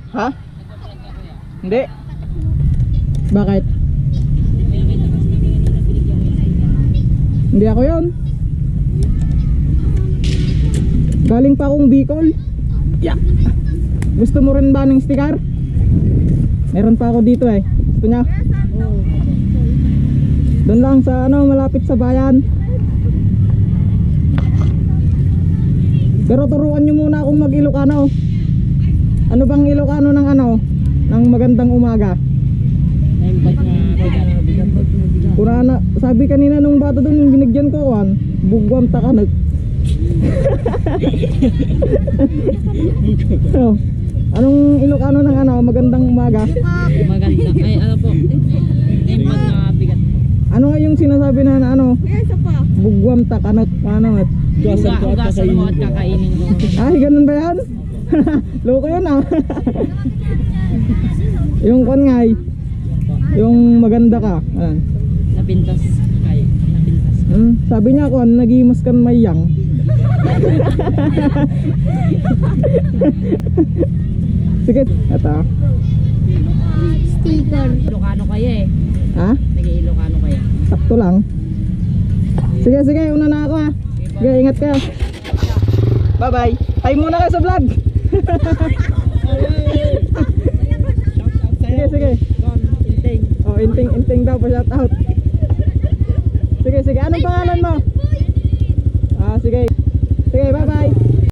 Ha? Hindi. Bakit? Hindi ako yon. Galing pa akong Bicol. Yeah. Gusto mo rin ba ng sticker? Meron pa ako dito eh. Gusto niya? Doon lang sa ano, malapit sa bayan. Pero turuan nyo muna akong mag-Ilocano. Ano bang Ilocano ng ano? Ng magandang umaga? Kurana, sabi kanina nung bata doon yung binigyan ko kan, bugwam takanag. So, anong Ilocano ng ano, magandang umaga? Maganda. Ay, ano po? Yung bigat. Ano nga yung sinasabi na ano? Bugwam takanag. Ano at? Hugasan mo at kakainin mo. Ay, ganun ba yan? Loko yun ah. Yung kon nga yung maganda ka. Ayan. Napintas. Kaya. Napintas. Sabi niya kon, nagimas kan mayang. Sige, ito. Sticker. Ilocano kaya eh. Ha? Nag-Ilocano kaya. Sakto lang. Sige, sige, una na ako ha. Sige, ingat ka. Bye bye. Ay muna kayo sa vlog. Sige, sige. Inting. Oh, inting daw pa shout out.